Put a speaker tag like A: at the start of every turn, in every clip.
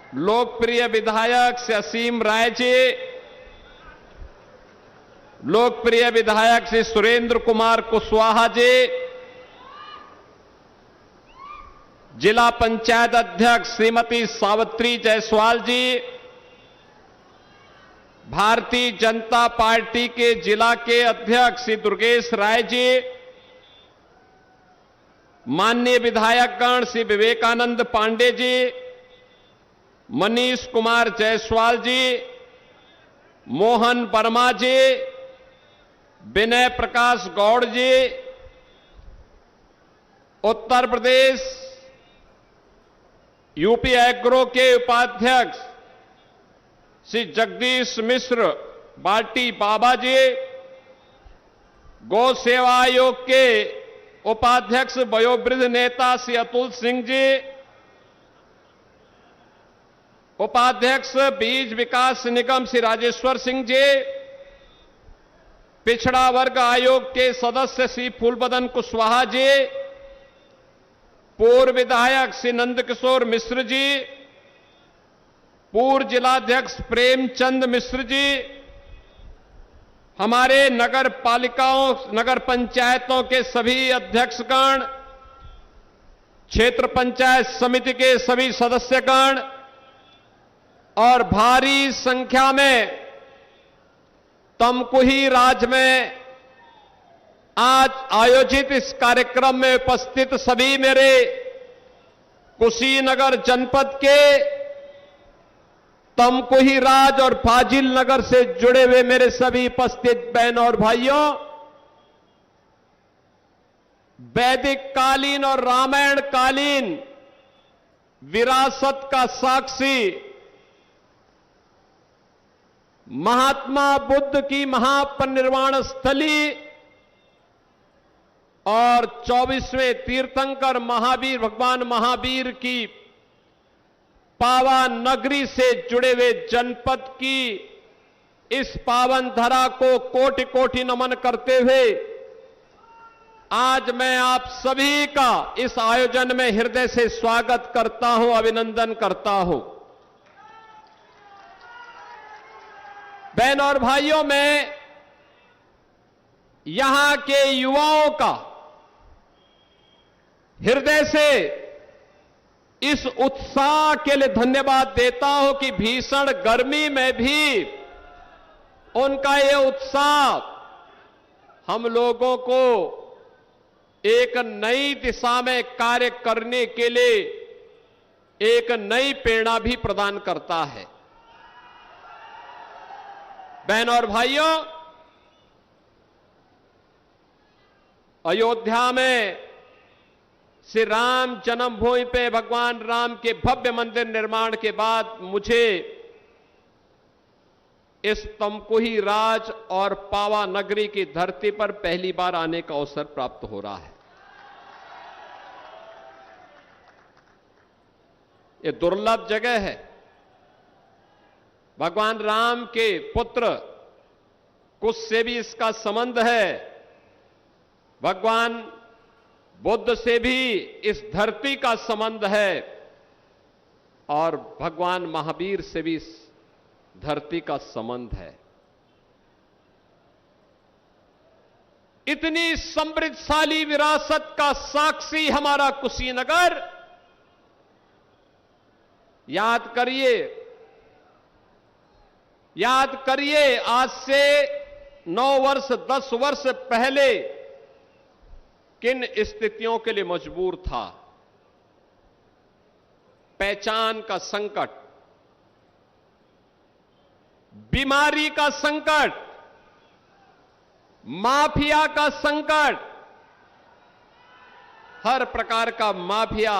A: लोकप्रिय विधायक श्री असीम राय जी, लोकप्रिय विधायक श्री सुरेंद्र कुमार कुशवाहा जी, जिला पंचायत अध्यक्ष श्रीमती सावित्री जायसवाल जी, भारतीय जनता पार्टी के जिला के अध्यक्ष श्री दुर्गेश राय जी, माननीय विधायकगण श्री विवेकानंद पांडे जी, मनीष कुमार जायसवाल जी, मोहन वर्मा जी, विनय प्रकाश गौड़ जी, उत्तर प्रदेश यूपी एग्रो के उपाध्यक्ष श्री जगदीश मिश्र बाल्टी बाबा जी, गौ सेवा आयोग के उपाध्यक्ष वयोवृद्ध नेता श्री अतुल सिंह जी, उपाध्यक्ष बीज विकास निगम श्री राजेश्वर सिंह जी, पिछड़ा वर्ग आयोग के सदस्य श्री फूलबदन कुशवाहा जी, पूर्व विधायक श्री नंदकिशोर मिश्र जी, पूर्व जिलाध्यक्ष प्रेमचंद मिश्र जी, हमारे नगर पालिकाओं नगर पंचायतों के सभी अध्यक्षगण, क्षेत्र पंचायत समिति के सभी सदस्यगण और भारी संख्या में तमकुही राज्य में आज आयोजित इस कार्यक्रम में उपस्थित सभी मेरे कुशीनगर जनपद के तमकुही राज और फाजिल नगर से जुड़े हुए मेरे सभी उपस्थित बहनों और भाइयों, वैदिक कालीन और रामायण कालीन विरासत का साक्षी महात्मा बुद्ध की महापरिनिर्वाण स्थली और 24वें तीर्थंकर महावीर भगवान महावीर की पावन नगरी से जुड़े हुए जनपद की इस पावन धरा को कोटि कोटि नमन करते हुए आज मैं आप सभी का इस आयोजन में हृदय से स्वागत करता हूं, अभिनंदन करता हूं। बहनों और भाइयों, मैं यहां के युवाओं का हृदय से इस उत्साह के लिए धन्यवाद देता हूं कि भीषण गर्मी में भी उनका यह उत्साह हम लोगों को एक नई दिशा में कार्य करने के लिए एक नई प्रेरणा भी प्रदान करता है। बहनों और भाइयों, अयोध्या में श्री राम जन्मभूमि पे भगवान राम के भव्य मंदिर निर्माण के बाद मुझे इस तमकुही राज और पावा नगरी की धरती पर पहली बार आने का अवसर प्राप्त हो रहा है। ये दुर्लभ जगह है। भगवान राम के पुत्र कुश से भी इसका संबंध है, भगवान बुद्ध से भी इस धरती का संबंध है और भगवान महावीर से भी इस धरती का संबंध है। इतनी समृद्धशाली विरासत का साक्षी हमारा कुशीनगर। याद करिए आज से 9 वर्ष 10 वर्ष पहले किन स्थितियों के लिए मजबूर था। पहचान का संकट, बीमारी का संकट, माफिया का संकट, हर प्रकार का माफिया,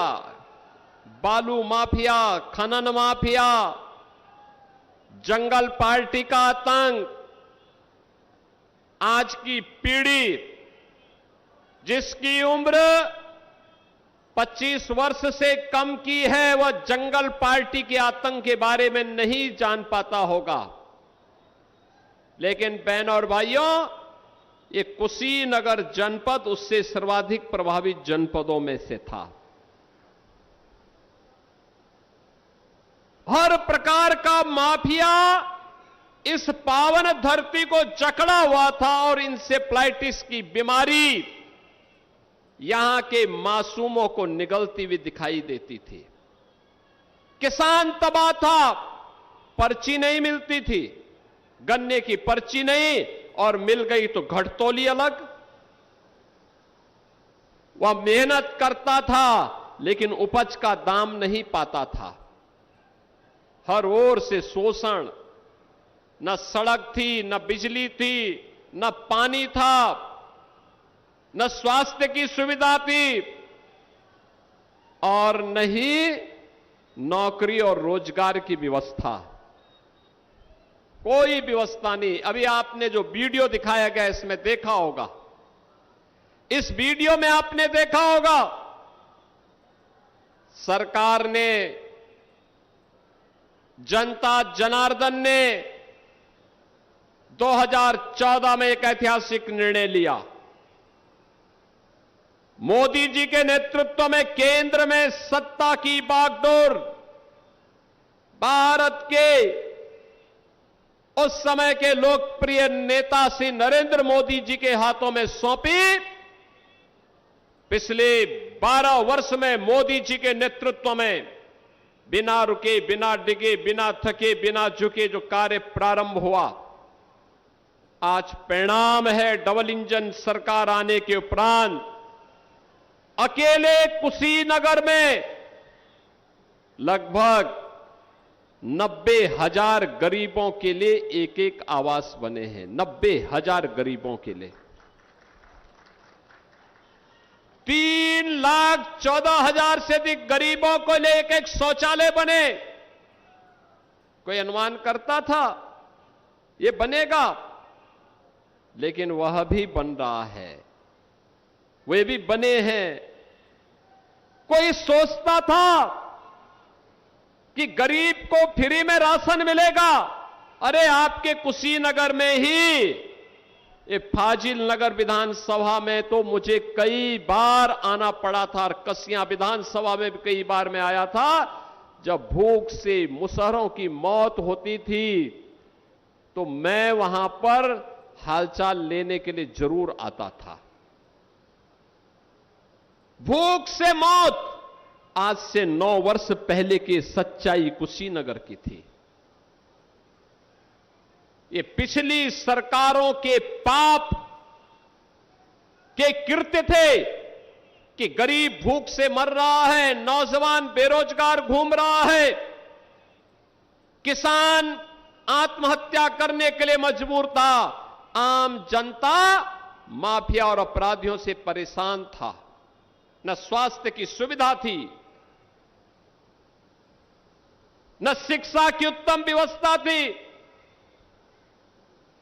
A: बालू माफिया, खनन माफिया, जंगल पार्टी का आतंक। आज की पीढ़ी जिसकी उम्र 25 वर्ष से कम की है, वह जंगल पार्टी के आतंक के बारे में नहीं जान पाता होगा। लेकिन बहनों और भाइयों, ये कुशीनगर जनपद उससे सर्वाधिक प्रभावित जनपदों में से था। हर प्रकार का माफिया इस पावन धरती को जकड़ा हुआ था और इंसेफ्लाइटिस की बीमारी यहां के मासूमों को निगलती हुई दिखाई देती थी। किसान तबाह था, पर्ची नहीं मिलती थी, गन्ने की पर्ची नहीं, और मिल गई तो घटतोली अलग। वह मेहनत करता था लेकिन उपज का दाम नहीं पाता था। हर ओर से शोषण, न सड़क थी, न बिजली थी, न पानी था, न स्वास्थ्य की सुविधा थी, और न ही नौकरी और रोजगार की व्यवस्था। कोई व्यवस्था नहीं। अभी आपने जो वीडियो दिखाया गया इसमें देखा होगा, इस वीडियो में आपने देखा होगा सरकार ने, जनता जनार्दन ने 2014 में एक ऐतिहासिक निर्णय लिया। मोदी जी के नेतृत्व में केंद्र में सत्ता की बागडोर भारत के उस समय के लोकप्रिय नेता श्री नरेंद्र मोदी जी के हाथों में सौंपी। पिछले 12 वर्ष में मोदी जी के नेतृत्व में बिना रुके, बिना डिगे, बिना थके, बिना झुके जो कार्य प्रारंभ हुआ, आज परिणाम है डबल इंजन सरकार आने के उपरांत अकेले कुशीनगर में लगभग 90,000 गरीबों के लिए एक एक आवास बने हैं। 90,000 गरीबों के लिए 3,14,000 से अधिक गरीबों को लिए एक एक शौचालय बने। कोई अनुमान करता था ये बनेगा? लेकिन वह भी बन रहा है, वे भी बने हैं। कोई सोचता था कि गरीब को फ्री में राशन मिलेगा? अरे आपके कुशीनगर में ही, ये फाजिल नगर विधानसभा में तो मुझे कई बार आना पड़ा था, और कसियां विधानसभा में भी कई बार मैं आया था। जब भूख से मुसहरों की मौत होती थी तो मैं वहां पर हालचाल लेने के लिए जरूर आता था। भूख से मौत आज से 9 वर्ष पहले की सच्चाई कुशीनगर की थी। ये पिछली सरकारों के पाप के कृत्य थे कि गरीब भूख से मर रहा है, नौजवान बेरोजगार घूम रहा है, किसान आत्महत्या करने के लिए मजबूर था, आम जनता माफिया और अपराधियों से परेशान था, न स्वास्थ्य की सुविधा थी, न शिक्षा की उत्तम व्यवस्था थी।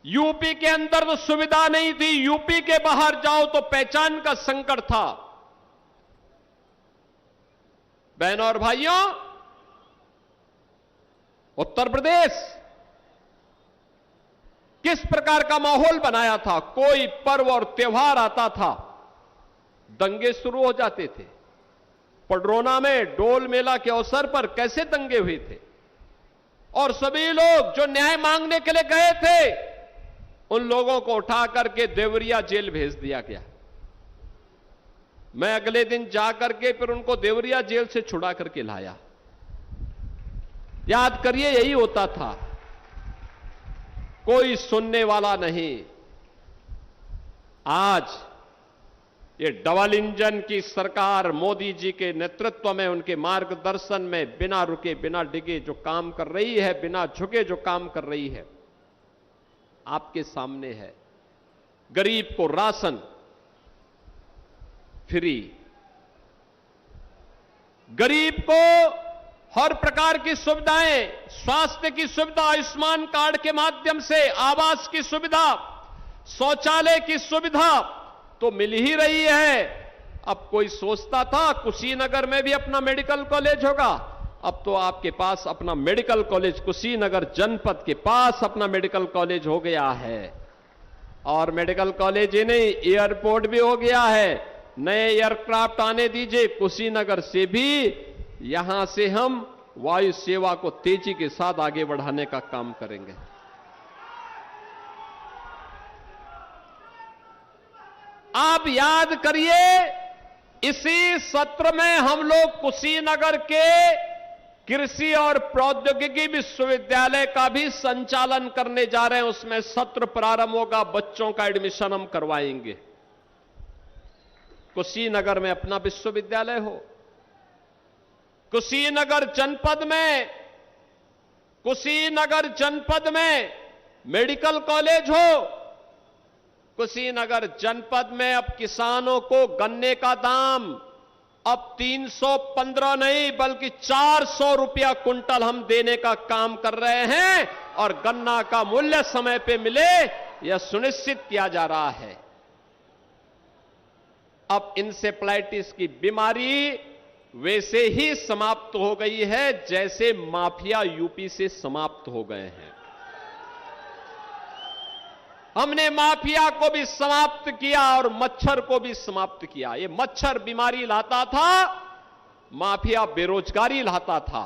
A: यूपी के अंदर तो सुविधा नहीं थी, यूपी के बाहर जाओ तो पहचान का संकट था। बहनों और भाइयों, उत्तर प्रदेश किस प्रकार का माहौल बनाया था? कोई पर्व और त्योहार आता था, दंगे शुरू हो जाते थे। पडरौना में डोल मेला के अवसर पर कैसे दंगे हुए थे, और सभी लोग जो न्याय मांगने के लिए गए थे उन लोगों को उठा करके देवरिया जेल भेज दिया गया। मैं अगले दिन जाकर के फिर उनको देवरिया जेल से छुड़ा करके लाया। याद करिए, यही होता था, कोई सुनने वाला नहीं। आज ये डबल इंजन की सरकार मोदी जी के नेतृत्व में, उनके मार्गदर्शन में बिना रुके, बिना डिगे जो काम कर रही है, बिना झुके जो काम कर रही है, आपके सामने है। गरीब को राशन फ्री, गरीब को हर प्रकार की सुविधाएं, स्वास्थ्य की सुविधा, आयुष्मान कार्ड के माध्यम से आवास की सुविधा, शौचालय की सुविधा तो मिल ही रही है। अब कोई सोचता था कुशीनगर में भी अपना मेडिकल कॉलेज होगा, अब तो आपके पास अपना मेडिकल कॉलेज कुशीनगर जनपद के पास अपना मेडिकल कॉलेज हो गया है। और मेडिकल कॉलेज ही नहीं, एयरपोर्ट भी हो गया है। नए एयरक्राफ्ट आने दीजिए कुशीनगर से भी, यहां से हम वायु सेवा को तेजी के साथ आगे बढ़ाने का काम करेंगे। आप याद करिए, इसी सत्र में हम लोग कुशीनगर के कृषि और प्रौद्योगिकी विश्वविद्यालय का भी संचालन करने जा रहे हैं। उसमें सत्र प्रारंभ होगा, बच्चों का एडमिशन हम करवाएंगे। कुशीनगर में अपना विश्वविद्यालय हो, कुशीनगर जनपद में मेडिकल कॉलेज हो, कुशीनगर जनपद में अब किसानों को गन्ने का दाम अब 315 नहीं बल्कि 400 रुपया कुंटल हम देने का काम कर रहे हैं और गन्ना का मूल्य समय पे मिले यह सुनिश्चित किया जा रहा है। अब इंसेफ्लाइटिस की बीमारी वैसे ही समाप्त हो गई है जैसे माफिया यूपी से समाप्त हो गए हैं। हमने माफिया को भी समाप्त किया और मच्छर को भी समाप्त किया। ये मच्छर बीमारी लाता था, माफिया बेरोजगारी लाता था।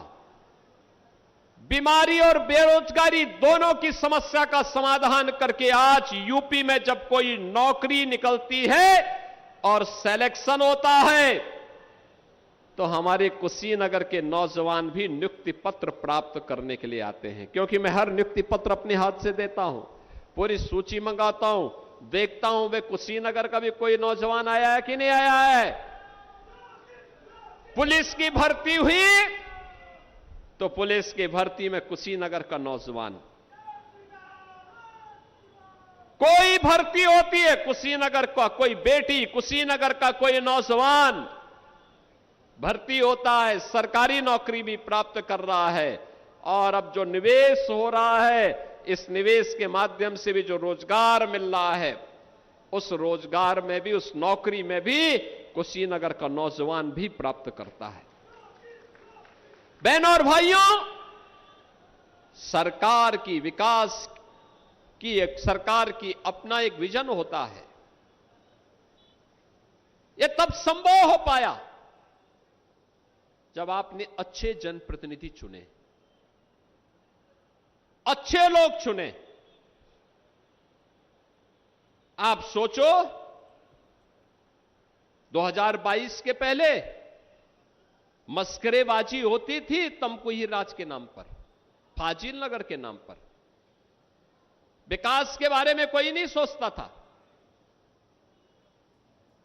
A: बीमारी और बेरोजगारी दोनों की समस्या का समाधान करके आज यूपी में जब कोई नौकरी निकलती है और सिलेक्शन होता है तो हमारे कुशीनगर के नौजवान भी नियुक्ति पत्र प्राप्त करने के लिए आते हैं। क्योंकि मैं हर नियुक्ति पत्र अपने हाथ से देता हूं, पूरी सूची मंगाता हूं, देखता हूं वे कुशीनगर का भी कोई नौजवान आया है कि नहीं आया है। पुलिस की भर्ती हुई तो पुलिस की भर्ती में कुशीनगर का नौजवान, कोई भर्ती होती है कुशीनगर का कोई बेटी, कुशीनगर का कोई नौजवान भर्ती होता है, सरकारी नौकरी भी प्राप्त कर रहा है। और अब जो निवेश हो रहा है, इस निवेश के माध्यम से भी जो रोजगार मिल रहा है, उस रोजगार में भी, उस नौकरी में भी कुशीनगर का नौजवान भी प्राप्त करता है। बहनों और भाइयों, सरकार की विकास की सरकार की अपना एक विजन होता है। यह तब संभव हो पाया जब आपने अच्छे जनप्रतिनिधि चुने, अच्छे लोग चुने। आप सोचो 2022 के पहले मस्करेबाजी होती थी तमकुही राज के नाम पर, फाजिल नगर के नाम पर। विकास के बारे में कोई नहीं सोचता था।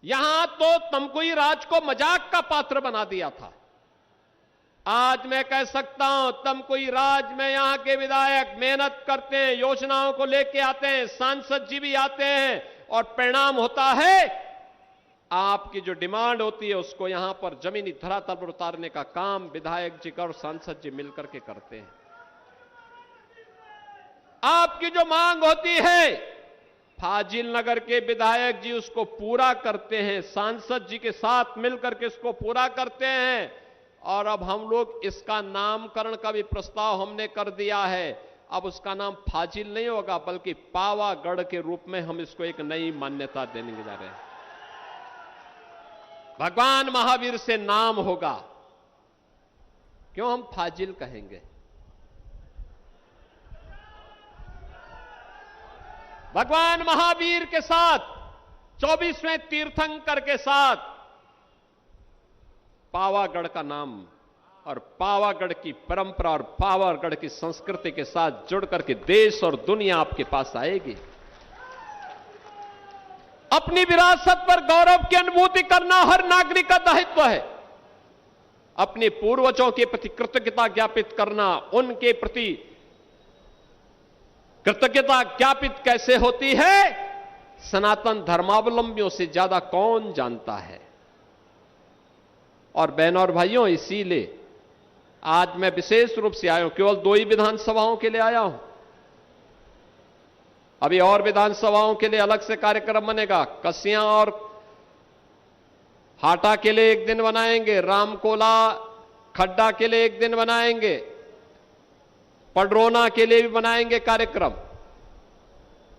A: यहां तो तमकुही राज को मजाक का पात्र बना दिया था। आज मैं कह सकता हूं तमकुही राज में यहां के विधायक मेहनत करते हैं, योजनाओं को लेके आते हैं, सांसद जी भी आते हैं और परिणाम होता है आपकी जो डिमांड होती है उसको यहां पर जमीनी धरातल पर उतारने का काम विधायक जी और सांसद जी मिलकर के करते हैं। आपकी जो मांग होती है फाजिल नगर के विधायक जी उसको पूरा करते हैं, सांसद जी के साथ मिलकर के इसको पूरा करते हैं। और अब हम लोग इसका नामकरण का भी प्रस्ताव हमने कर दिया है। अब उसका नाम फाजिल नहीं होगा बल्कि पावागढ़ के रूप में हम इसको एक नई मान्यता देने जा रहे हैं। भगवान महावीर से नाम होगा, क्यों हम फाजिल कहेंगे? भगवान महावीर के साथ 24वें तीर्थंकर के साथ पावागढ़ का नाम और पावागढ़ की परंपरा और पावागढ़ की संस्कृति के साथ जुड़ करके देश और दुनिया आपके पास आएगी। अपनी विरासत पर गौरव की अनुभूति करना हर नागरिक का दायित्व है। अपने पूर्वजों के प्रति कृतज्ञता ज्ञापित करना, उनके प्रति कृतज्ञता ज्ञापित कैसे होती है, सनातन धर्मावलंबियों से ज्यादा कौन जानता है। और बहनों और भाइयों, इसीलिए आज मैं विशेष रूप से आया हूं, केवल 2 ही विधानसभाओं के लिए आया हूं। अभी और विधानसभाओं के लिए अलग से कार्यक्रम बनेगा। कसियां और हाटा के लिए एक दिन बनाएंगे, रामकोला खड्डा के लिए एक दिन बनाएंगे, पडरौना के लिए भी बनाएंगे कार्यक्रम।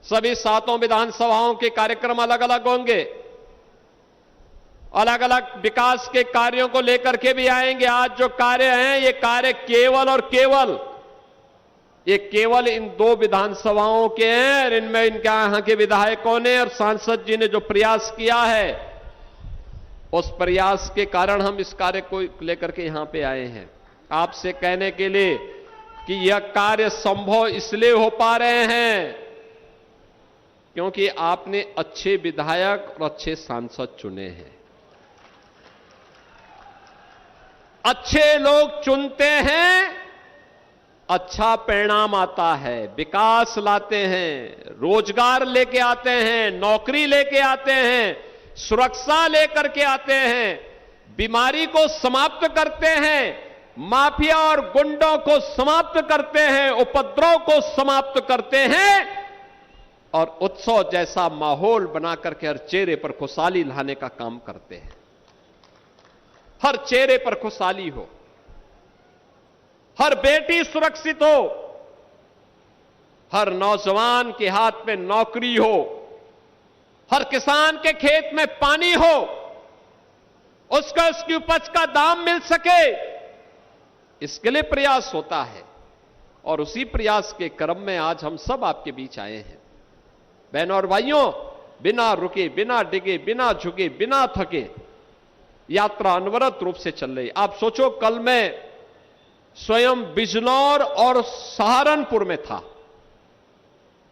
A: सभी 7 विधानसभाओं के कार्यक्रम अलग अलग होंगे। अलग अलग विकास के कार्यों को लेकर के भी आएंगे। आज जो कार्य हैं, ये कार्य केवल और केवल इन 2 विधानसभाओं के हैं और इनमें इनके यहां के विधायकों ने और सांसद जी ने जो प्रयास किया है, उस प्रयास के कारण हम इस कार्य को लेकर के यहां पे आए हैं, आपसे कहने के लिए कि यह कार्य संभव इसलिए हो पा रहे हैं क्योंकि आपने अच्छे विधायक और अच्छे सांसद चुने हैं। अच्छे लोग चुनते हैं, अच्छा परिणाम आता है, विकास लाते हैं, रोजगार लेके आते हैं, नौकरी लेके आते हैं, सुरक्षा लेकर के आते हैं, बीमारी को समाप्त करते हैं, माफिया और गुंडों को समाप्त करते हैं, उपद्रव को समाप्त करते हैं और उत्सव जैसा माहौल बना करके हर चेहरे पर खुशहाली लाने का काम करते हैं। हर चेहरे पर खुशहाली हो, हर बेटी सुरक्षित हो, हर नौजवान के हाथ में नौकरी हो, हर किसान के खेत में पानी हो, उसका उसकी उपज का दाम मिल सके, इसके लिए प्रयास होता है। और उसी प्रयास के क्रम में आज हम सब आपके बीच आए हैं। बहनों और भाइयों, बिना रुके, बिना डिगे, बिना झुके, बिना थके यात्रा अनवरत रूप से चल रही। आप सोचो, कल मैं स्वयं बिजनौर और सहारनपुर में था।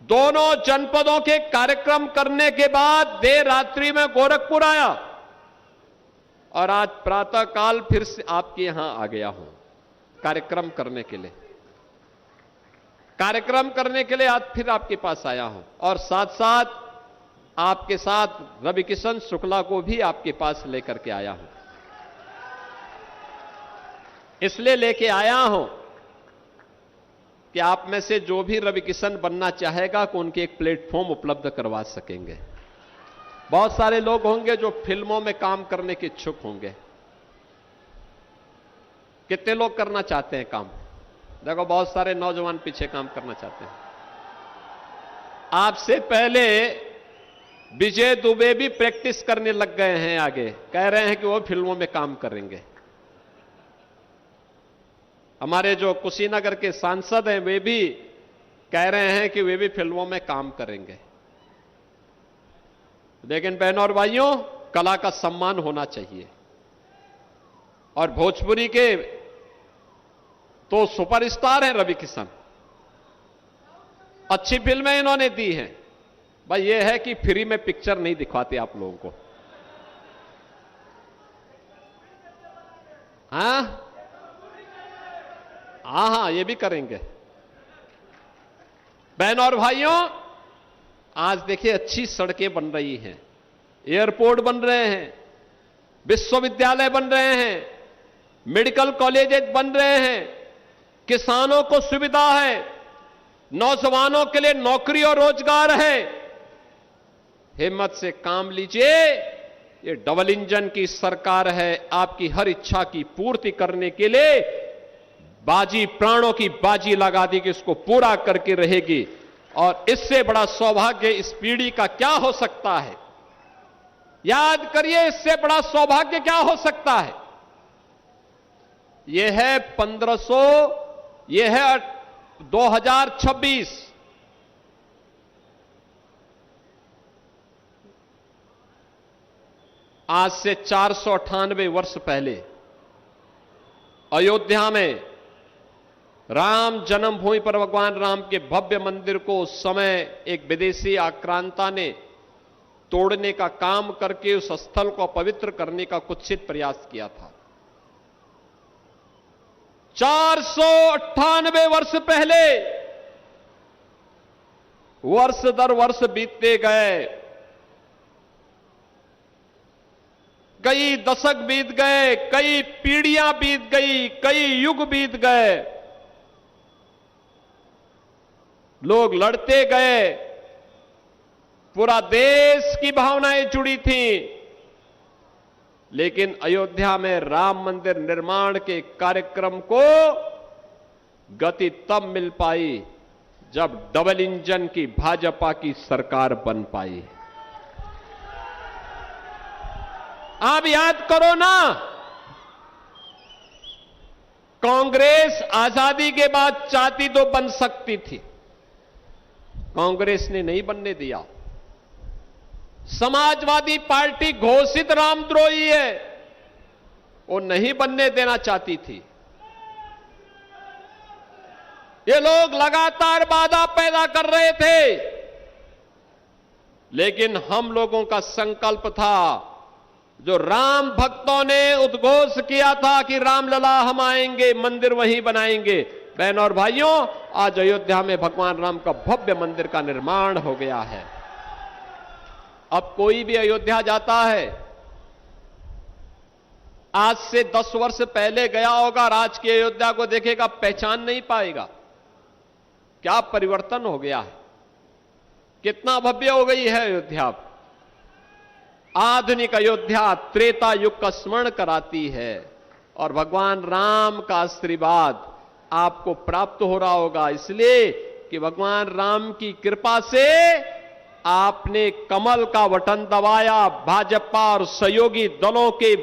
A: दोनों जनपदों के कार्यक्रम करने के बाद देर रात्रि में गोरखपुर आया और आज प्रातःकाल फिर से आपके यहां आ गया हूं कार्यक्रम करने के लिए। कार्यक्रम करने के लिए आज फिर आपके पास आया हूं और साथ साथ आपके साथ रविकिशन शुक्ला को भी आपके पास लेकर के आया हूं। इसलिए लेके आया हूं कि आप में से जो भी रविकिशन बनना चाहेगा को उनके एक प्लेटफॉर्म उपलब्ध करवा सकेंगे। बहुत सारे लोग होंगे जो फिल्मों में काम करने के इच्छुक होंगे। कितने लोग करना चाहते हैं काम? देखो, बहुत सारे नौजवान पीछे काम करना चाहते हैं। आपसे पहले विजय दुबे भी प्रैक्टिस करने लग गए हैं, आगे कह रहे हैं कि वो फिल्मों में काम करेंगे। हमारे जो कुशीनगर के सांसद हैं वे भी कह रहे हैं कि वे भी फिल्मों में काम करेंगे। लेकिन बहनों और भाइयों, कला का सम्मान होना चाहिए और भोजपुरी के तो सुपरस्टार हैं रविकिशन। अच्छी फिल्में इन्होंने दी हैं। भाई ये है कि फ्री में पिक्चर नहीं दिखवाते आप लोगों को। हाँ हाँ, ये भी करेंगे। बहनों और भाइयों, आज देखिए अच्छी सड़कें बन रही हैं, एयरपोर्ट बन रहे हैं, विश्वविद्यालय बन रहे हैं, मेडिकल कॉलेजेस बन रहे हैं, किसानों को सुविधा है, नौजवानों के लिए नौकरी और रोजगार है। हिम्मत से काम लीजिए। ये डबल इंजन की सरकार है। आपकी हर इच्छा की पूर्ति करने के लिए बाजी, प्राणों की बाजी लगा दी कि इसको पूरा करके रहेगी। और इससे बड़ा सौभाग्य इस पीढ़ी का क्या हो सकता है? याद करिए, इससे बड़ा सौभाग्य क्या हो सकता है? यह है 1500, यह है 2026। आज से 498 वर्ष पहले अयोध्या में राम जन्मभूमि पर भगवान राम के भव्य मंदिर को उस समय एक विदेशी आक्रांता ने तोड़ने का काम करके उस स्थल को अपवित्र करने का कुत्सित प्रयास किया था। 498 वर्ष पहले वर्ष दर वर्ष बीतते गए, कई दशक बीत गए, कई पीढ़ियां बीत गई, कई युग बीत गए, लोग लड़ते गए, पूरा देश की भावनाएं जुड़ी थीं। लेकिन अयोध्या में राम मंदिर निर्माण के कार्यक्रम को गति तब मिल पाई जब डबल इंजन की भाजपा की सरकार बन पाई। आप याद करो ना, कांग्रेस आजादी के बाद चाहती तो बन सकती थी, कांग्रेस ने नहीं बनने दिया। समाजवादी पार्टी घोषित रामद्रोही है, वो नहीं बनने देना चाहती थी। ये लोग लगातार बाधा पैदा कर रहे थे, लेकिन हम लोगों का संकल्प था, जो राम भक्तों ने उद्घोष किया था कि रामलला हम आएंगे, मंदिर वहीं बनाएंगे। बहनों और भाइयों, आज अयोध्या में भगवान राम का भव्य मंदिर का निर्माण हो गया है। अब कोई भी अयोध्या जाता है, आज से 10 वर्ष पहले गया होगा और आज की अयोध्या को देखेगा, पहचान नहीं पाएगा। क्या परिवर्तन हो गया है, कितना भव्य हो गई है अयोध्या। आधुनिक अयोध्या त्रेता युग का स्मरण कराती है और भगवान राम का आशीर्वाद आपको प्राप्त हो रहा होगा, इसलिए कि भगवान राम की कृपा से आपने कमल का बटन दबाया, भाजपा और सहयोगी दलों के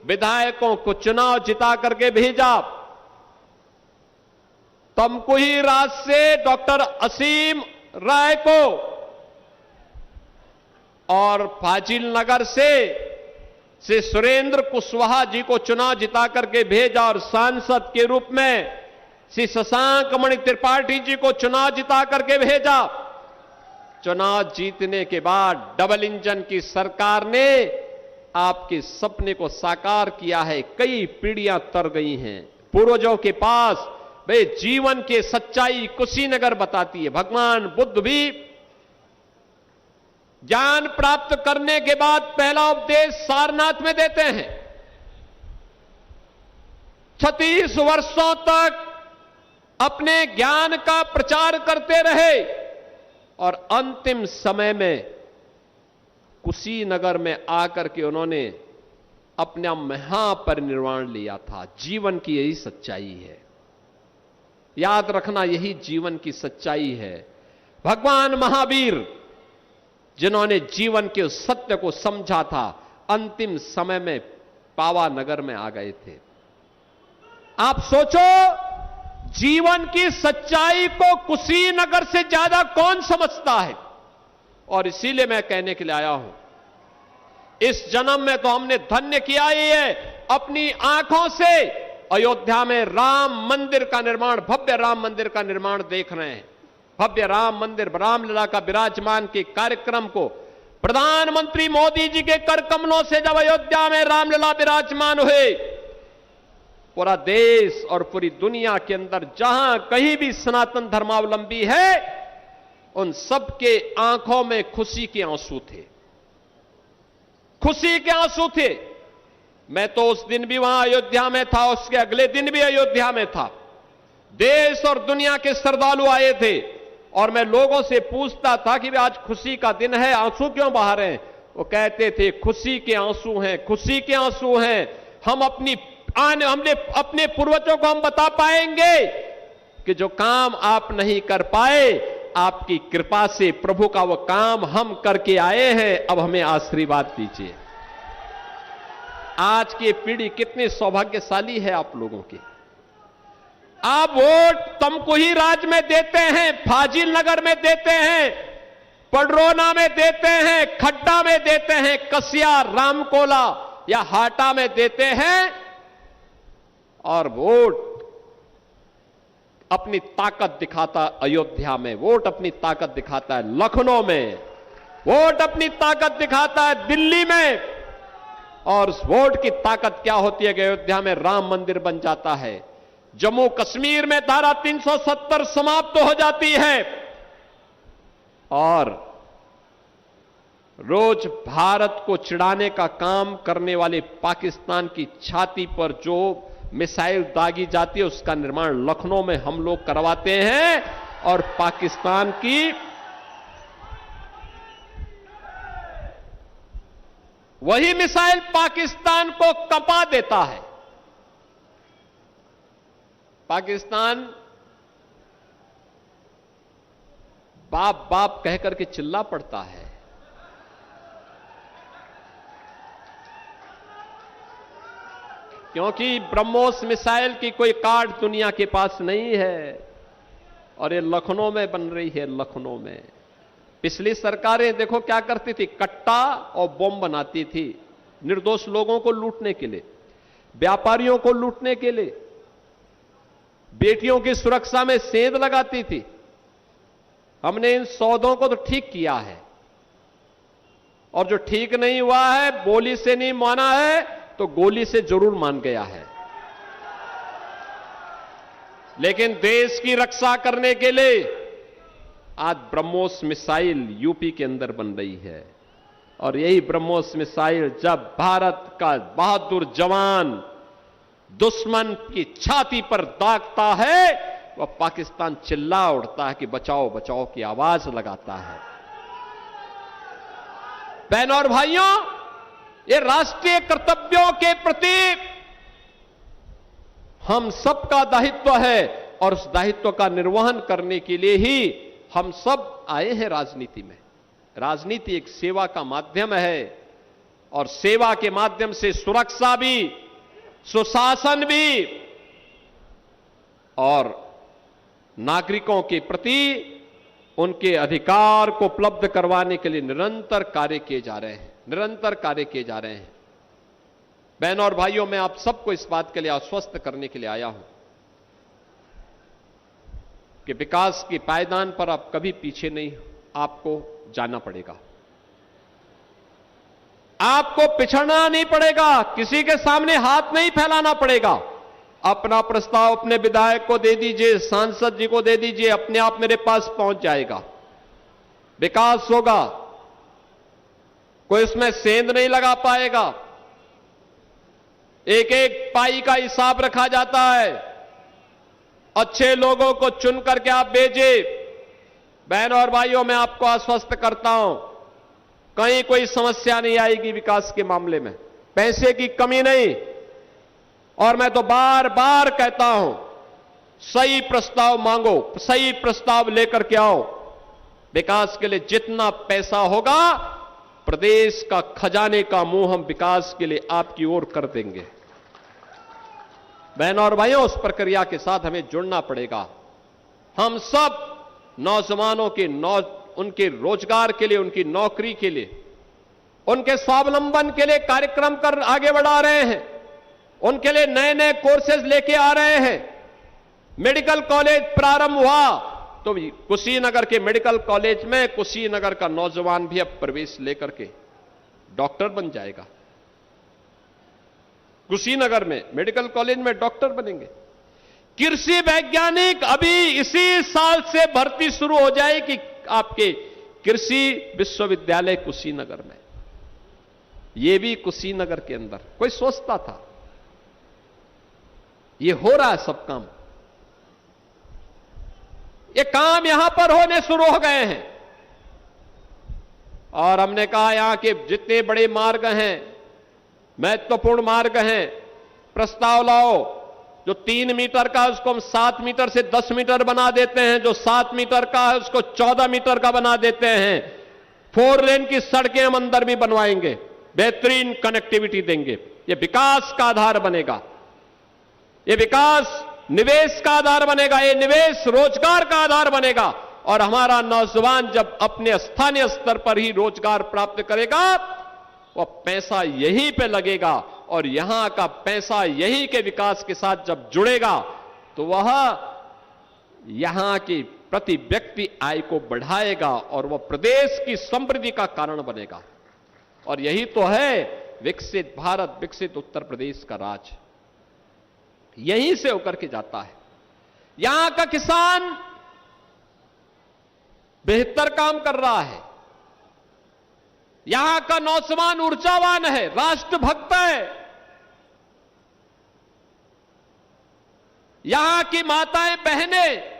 A: विधायकों को चुनाव जिता करके भेजा। तमकुही राज से डॉक्टर असीम राय को और फाजिल नगर से श्री सुरेंद्र कुशवाहा जी को चुनाव जिता करके भेजा और सांसद के रूप में श्री शशांक मणि त्रिपाठी जी को चुनाव जिता करके भेजा। चुनाव जीतने के बाद डबल इंजन की सरकार ने आपके सपने को साकार किया है। कई पीढ़ियां तर गई हैं पूर्वजों के पास। वे जीवन के सच्चाई कुशीनगर बताती है। भगवान बुद्ध भी ज्ञान प्राप्त करने के बाद पहला उपदेश सारनाथ में देते हैं। 36 वर्षों तक अपने ज्ञान का प्रचार करते रहे और अंतिम समय में कुशीनगर में आकर के उन्होंने अपना महापरिनिर्वाण लिया था। जीवन की यही सच्चाई है, याद रखना, यही जीवन की सच्चाई है। भगवान महावीर जिन्होंने जीवन के उस सत्य को समझा था, अंतिम समय में पावानगर में आ गए थे। आप सोचो, जीवन की सच्चाई को कुशीनगर से ज्यादा कौन समझता है। और इसीलिए मैं कहने के लिए आया हूं, इस जन्म में तो हमने धन्य किया ही है, अपनी आंखों से अयोध्या में राम मंदिर का निर्माण, भव्य राम मंदिर का निर्माण देख रहे हैं। भव्य राम मंदिर, रामलला का विराजमान के कार्यक्रम को प्रधानमंत्री मोदी जी के कर कमलों से जब अयोध्या में रामलला विराजमान हुए, पूरा देश और पूरी दुनिया के अंदर जहां कहीं भी सनातन धर्मावलंबी है, उन सबके आंखों में खुशी के आंसू थे, खुशी के आंसू थे। मैं तो उस दिन भी वहां अयोध्या में था, उसके अगले दिन भी अयोध्या में था। देश और दुनिया के श्रद्धालु आए थे और मैं लोगों से पूछता था कि आज खुशी का दिन है, आंसू क्यों बहा रहे हैं। वो कहते थे, खुशी के आंसू हैं, खुशी के आंसू हैं। हमने अपने पूर्वजों को हम बता पाएंगे कि जो काम आप नहीं कर पाए, आपकी कृपा से प्रभु का वो काम हम करके आए हैं, अब हमें आशीर्वाद दीजिए। आज की पीढ़ी कितनी सौभाग्यशाली है आप लोगों की। आप वोट तमकुही राज में देते हैं, फाजिल नगर में देते हैं, पडरौना में देते हैं, खड्डा में देते हैं, कसिया, रामकोला या हाटा में देते हैं, और वोट अपनी ताकत दिखाता अयोध्या में, वोट अपनी ताकत दिखाता है लखनऊ में, वोट अपनी ताकत दिखाता है दिल्ली में। और उस वोट की ताकत क्या होती है कि अयोध्या में राम मंदिर बन जाता है, जम्मू कश्मीर में धारा 370 समाप्त हो जाती है, और रोज भारत को चिढ़ाने का काम करने वाले पाकिस्तान की छाती पर जो मिसाइल दागी जाती है, उसका निर्माण लखनऊ में हम लोग करवाते हैं। और पाकिस्तान की वही मिसाइल पाकिस्तान को कपा देता है। पाकिस्तान बाप बाप कहकर के चिल्ला पड़ता है। क्योंकि ब्रह्मोस मिसाइल की कोई कार्ड दुनिया के पास नहीं है और ये लखनऊ में बन रही है, लखनऊ में। पिछली सरकारें देखो क्या करती थी, कट्टा और बम बनाती थी निर्दोष लोगों को लूटने के लिए, व्यापारियों को लूटने के लिए, बेटियों की सुरक्षा में सेंध लगाती थी। हमने इन सौदों को तो ठीक किया है, और जो ठीक नहीं हुआ है, बोली से नहीं माना है तो गोली से जरूर मान गया है। लेकिन देश की रक्षा करने के लिए आज ब्रह्मोस मिसाइल यूपी के अंदर बन रही है, और यही ब्रह्मोस मिसाइल जब भारत का बहादुर जवान दुश्मन की छाती पर दागता है, वह पाकिस्तान चिल्ला उठता है कि बचाओ बचाओ की आवाज लगाता है। बहनों और भाइयों, ये राष्ट्रीय कर्तव्यों के प्रति हम सबका दायित्व है, और उस दायित्व का निर्वहन करने के लिए ही हम सब आए हैं राजनीति में। राजनीति एक सेवा का माध्यम है, और सेवा के माध्यम से सुरक्षा भी, सुशासन भी, और नागरिकों के प्रति उनके अधिकार को उपलब्ध करवाने के लिए निरंतर कार्य किए जा रहे हैं, निरंतर कार्य किए जा रहे हैं। बहनों और भाइयों, मैं आप सबको इस बात के लिए आश्वस्त करने के लिए आया हूं कि विकास के पायदान पर आप कभी पीछे नहीं, आपको जाना पड़ेगा, आपको पिछड़ना नहीं पड़ेगा, किसी के सामने हाथ नहीं फैलाना पड़ेगा। अपना प्रस्ताव अपने विधायक को दे दीजिए, सांसद जी को दे दीजिए, अपने आप मेरे पास पहुंच जाएगा। विकास होगा, कोई उसमें सेंध नहीं लगा पाएगा। एक एक पाई का हिसाब रखा जाता है, अच्छे लोगों को चुन करके आप भेजिए। बहनों और भाइयों, मैं आपको आश्वस्त करता हूं, कहीं कोई समस्या नहीं आएगी विकास के मामले में, पैसे की कमी नहीं। और मैं तो बार बार कहता हूं, सही प्रस्ताव मांगो, सही प्रस्ताव लेकर के आओ। विकास के लिए जितना पैसा होगा, प्रदेश का खजाने का मुंह हम विकास के लिए आपकी ओर कर देंगे। बहनों और भाइयों, उस प्रक्रिया के साथ हमें जुड़ना पड़ेगा। हम सब नौजवानों के उनके रोजगार के लिए, उनकी नौकरी के लिए, उनके स्वावलंबन के लिए कार्यक्रम कर आगे बढ़ा रहे हैं, उनके लिए नए नए कोर्सेज लेके आ रहे हैं। मेडिकल कॉलेज प्रारंभ हुआ तो कुशीनगर के मेडिकल कॉलेज में कुशीनगर का नौजवान भी अब प्रवेश लेकर के डॉक्टर बन जाएगा। कुशीनगर में मेडिकल कॉलेज में डॉक्टर बनेंगे। कृषि वैज्ञानिक अभी इसी साल से भर्ती शुरू हो जाएगी आपके कृषि विश्वविद्यालय कुशीनगर में। यह भी कुशीनगर के अंदर, कोई सोचता था? यह हो रहा है सब काम। ये काम यहां पर होने शुरू हो गए हैं, और हमने कहा यहां के जितने बड़े मार्ग हैं, महत्वपूर्ण मार्ग हैं, प्रस्ताव लाओ। जो 3 मीटर का है उसको हम 7 मीटर से 10 मीटर बना देते हैं, जो 7 मीटर का है उसको 14 मीटर का बना देते हैं। 4 लेन की सड़कें हम अंदर भी बनवाएंगे, बेहतरीन कनेक्टिविटी देंगे। यह विकास का आधार बनेगा, यह विकास निवेश का आधार बनेगा, यह निवेश रोजगार का आधार बनेगा। और हमारा नौजवान जब अपने स्थानीय स्तर पर ही रोजगार प्राप्त करेगा, वह पैसा यहीं पे लगेगा, और यहां का पैसा यहीं के विकास के साथ जब जुड़ेगा तो वह यहां की प्रति व्यक्ति आय को बढ़ाएगा, और वह प्रदेश की समृद्धि का कारण बनेगा। और यही तो है विकसित भारत, विकसित उत्तर प्रदेश का राज, यहीं से होकर के जाता है। यहां का किसान बेहतर काम कर रहा है, यहां का नौजवान ऊर्जावान है, राष्ट्रभक्त है, यहां की माताएं बहनें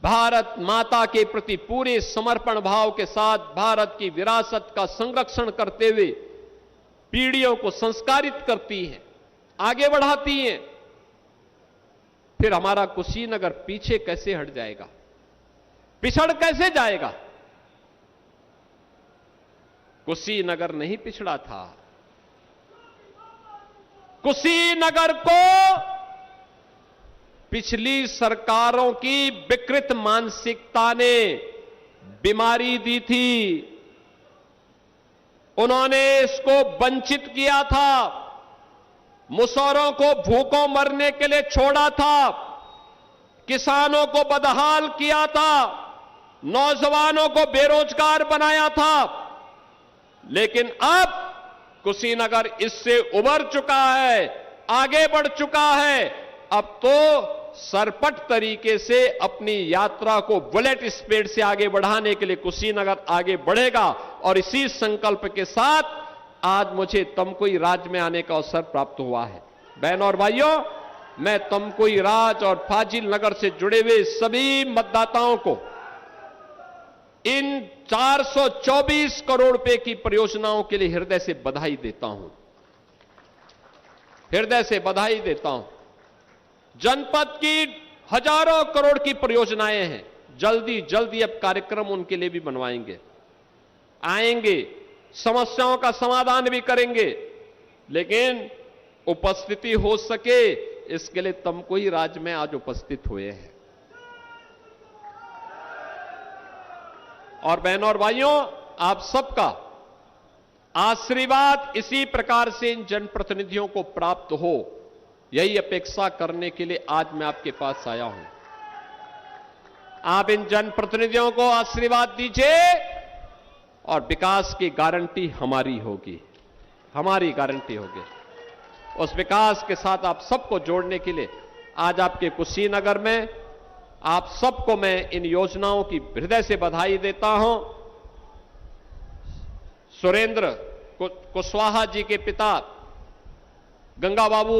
A: भारत माता के प्रति पूरे समर्पण भाव के साथ भारत की विरासत का संरक्षण करते हुए पीढ़ियों को संस्कारित करती हैं, आगे बढ़ाती हैं। फिर हमारा कुशीनगर पीछे कैसे हट जाएगा, पिछड़ कैसे जाएगा? कुशीनगर नहीं पिछड़ा था, कुशीनगर को पिछली सरकारों की विकृत मानसिकता ने बीमारी दी थी। उन्होंने इसको वंचित किया था, मुसहरों को भूखों मरने के लिए छोड़ा था, किसानों को बदहाल किया था, नौजवानों को बेरोजगार बनाया था। लेकिन अब कुशीनगर इससे उबर चुका है, आगे बढ़ चुका है। अब तो सरपट तरीके से अपनी यात्रा को बुलेट स्पीड से आगे बढ़ाने के लिए कुशीनगर आगे बढ़ेगा। और इसी संकल्प के साथ आज मुझे तमकुही राज में आने का अवसर प्राप्त हुआ है। बहनों और भाइयों, मैं तमकुही राज और फाजिल नगर से जुड़े हुए सभी मतदाताओं को इन 424 करोड़ रुपए की परियोजनाओं के लिए हृदय से बधाई देता हूं, हृदय से बधाई देता हूं। जनपद की हजारों करोड़ की परियोजनाएं हैं, जल्दी जल्दी अब कार्यक्रम उनके लिए भी बनवाएंगे, आएंगे, समस्याओं का समाधान भी करेंगे। लेकिन उपस्थिति हो सके इसके लिए तमकुही राज में आज उपस्थित हुए हैं। और बहनों और भाइयों, आप सबका आशीर्वाद इसी प्रकार से इन जनप्रतिनिधियों को प्राप्त हो, यही अपेक्षा करने के लिए आज मैं आपके पास आया हूं। आप इन जनप्रतिनिधियों को आशीर्वाद दीजिए और विकास की गारंटी हमारी होगी, हमारी गारंटी होगी। उस विकास के साथ आप सबको जोड़ने के लिए आज आपके कुशीनगर में आप सबको मैं इन योजनाओं की हृदय से बधाई देता हूं। सुरेंद्र कुशवाहा जी के पिता गंगा बाबू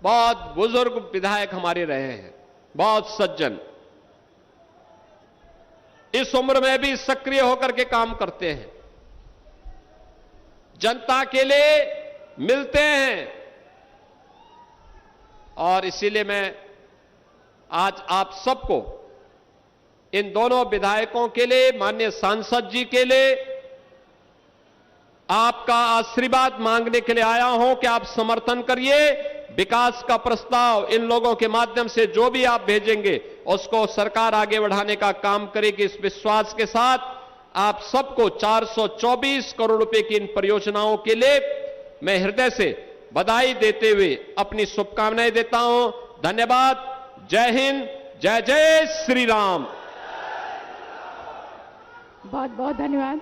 A: बहुत बुजुर्ग विधायक हमारे रहे हैं, बहुत सज्जन, इस उम्र में भी सक्रिय होकर के काम करते हैं, जनता के लिए मिलते हैं। और इसीलिए मैं आज आप सबको, इन दोनों विधायकों के लिए, माननीय सांसद जी के लिए आपका आशीर्वाद मांगने के लिए आया हूं कि आप समर्थन करिए। विकास का प्रस्ताव इन लोगों के माध्यम से जो भी आप भेजेंगे उसको सरकार आगे बढ़ाने का काम करेगी। इस विश्वास के साथ आप सबको 424 करोड़ रुपए की इन परियोजनाओं के लिए मैं हृदय से बधाई देते हुए अपनी शुभकामनाएं देता हूं। धन्यवाद। जय हिंद, जय जय श्री राम।
B: बहुत बहुत धन्यवाद।